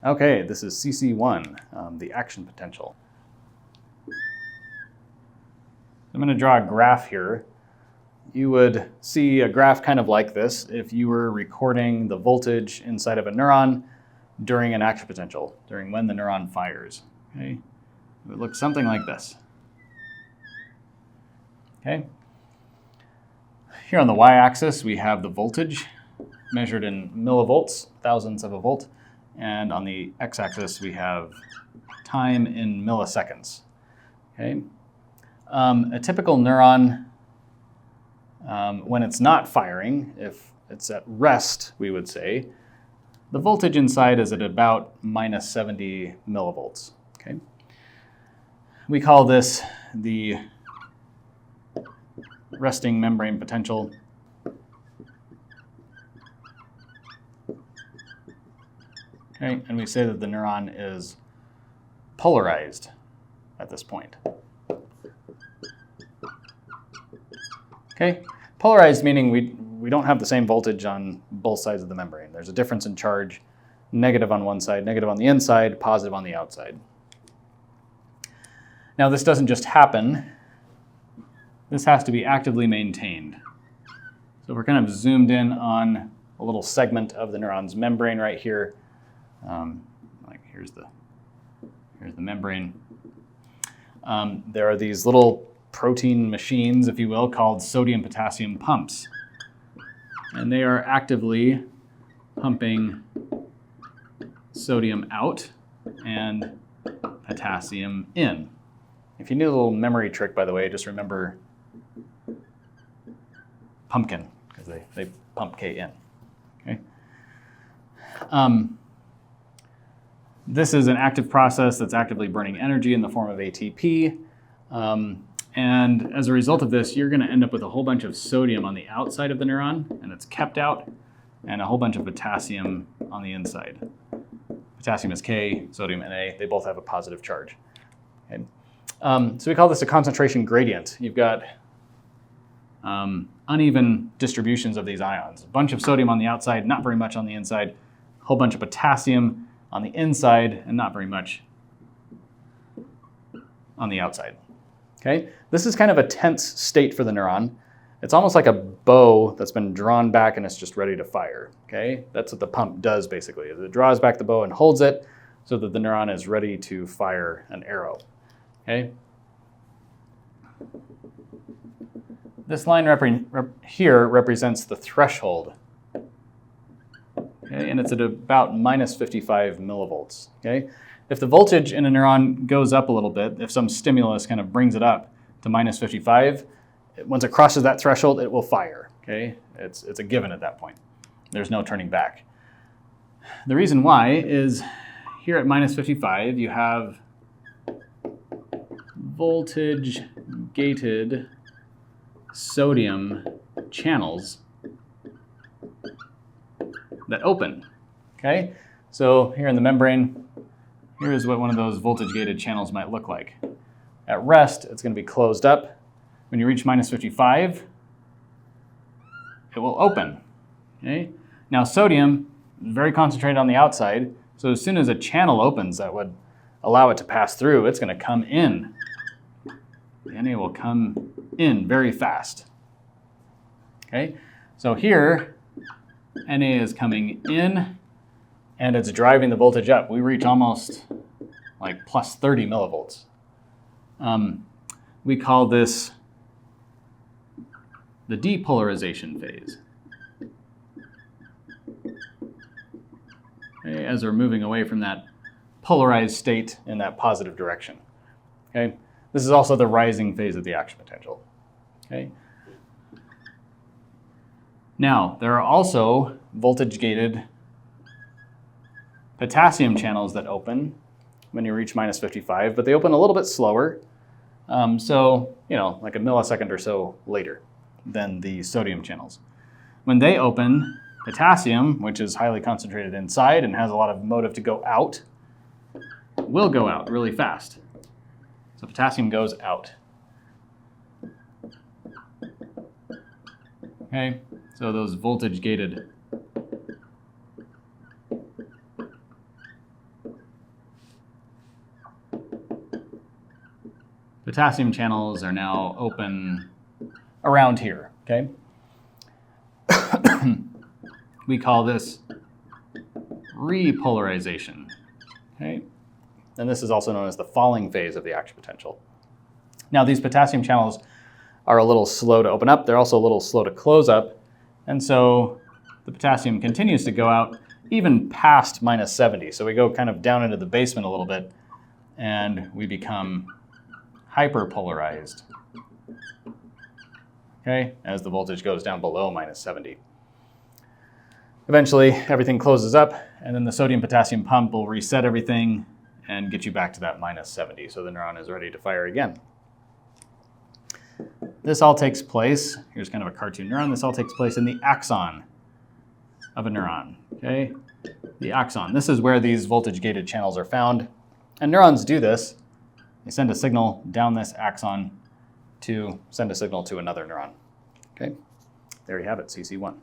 Okay, this is CC1, the action potential. I'm going to draw a graph here. You would see a graph kind of like this if you were recording the voltage inside of a neuron during an action potential, during when the neuron fires. Okay? It would look something like this. Okay? Here on the y-axis, we have the voltage measured in millivolts, thousandths of a volt. And on the x-axis, we have time in milliseconds. Okay? A typical neuron, when it's not firing, if it's at rest, we would say, the voltage inside is at about minus 70 millivolts. Okay? We call this the resting membrane potential. Okay, and we say that the neuron is polarized at this point. Okay, polarized meaning we don't have the same voltage on both sides of the membrane. There's a difference in charge, negative on one side, negative on the inside, positive on the outside. Now this doesn't just happen. This has to be actively maintained. So we're kind of zoomed in on a little segment of the neuron's membrane right here. Like here's the membrane. There are these little protein machines, if you will, called sodium-potassium pumps. And they are actively pumping sodium out and potassium in. If you need a little memory trick, by the way, just remember pumpkin, because they pump K in. Okay. This is an active process that's actively burning energy in the form of ATP. And as a result of this, you're going to end up with a whole bunch of sodium on the outside of the neuron, and it's kept out, and a whole bunch of potassium on the inside. Potassium is K, sodium Na. They both have a positive charge. Okay. So we call this a concentration gradient. You've got uneven distributions of these ions. A bunch of sodium on the outside, not very much on the inside. A whole bunch of potassium on the inside, and not very much on the outside. Okay? This is kind of a tense state for the neuron. It's almost like a bow that's been drawn back and it's just ready to fire. Okay? That's what the pump does basically. It draws back the bow and holds it so that the neuron is ready to fire an arrow. Okay? This line here represents the threshold. Okay? And it's at about minus 55 millivolts. Okay? If the voltage in a neuron goes up a little bit, if some stimulus kind of brings it up to minus 55, once it crosses that threshold, it will fire. Okay? It's a given at that point. There's no turning back. The reason why is here at minus 55, you have voltage-gated sodium channels that open. Okay? So here in the membrane, here's what one of those voltage-gated channels might look like. At rest, it's going to be closed up. When you reach minus 55, it will open. Okay? Now sodium is very concentrated on the outside, so as soon as a channel opens that would allow it to pass through, it's going to come in. The Na will come in very fast. Okay? So here, Na is coming in, and it's driving the voltage up. We reach almost like plus 30 millivolts. We call this the depolarization phase. Okay, as we're moving away from that polarized state in that positive direction. Okay? This is also the rising phase of the action potential. Okay? Now, there are also voltage-gated potassium channels that open when you reach minus 55, but they open a little bit slower. So, like a millisecond or so later than the sodium channels. When they open, potassium, which is highly concentrated inside and has a lot of motive to go out, will go out really fast. So potassium goes out. Okay, so those voltage-gated potassium channels are now open around here, okay? We call this repolarization, okay? And this is also known as the falling phase of the action potential. Now, these potassium channels are a little slow to open up. They're also a little slow to close up. And so the potassium continues to go out even past minus 70. So we go kind of down into the basement a little bit, and we become hyperpolarized, okay, as the voltage goes down below minus 70. Eventually, everything closes up, and then the sodium-potassium pump will reset everything and get you back to that minus 70, so the neuron is ready to fire again. This all takes place, here's kind of a cartoon neuron, this all takes place in the axon of a neuron, okay? The axon, this is where these voltage-gated channels are found, and neurons do this. They send a signal down this axon to send a signal to another neuron, okay? There you have it, CC1.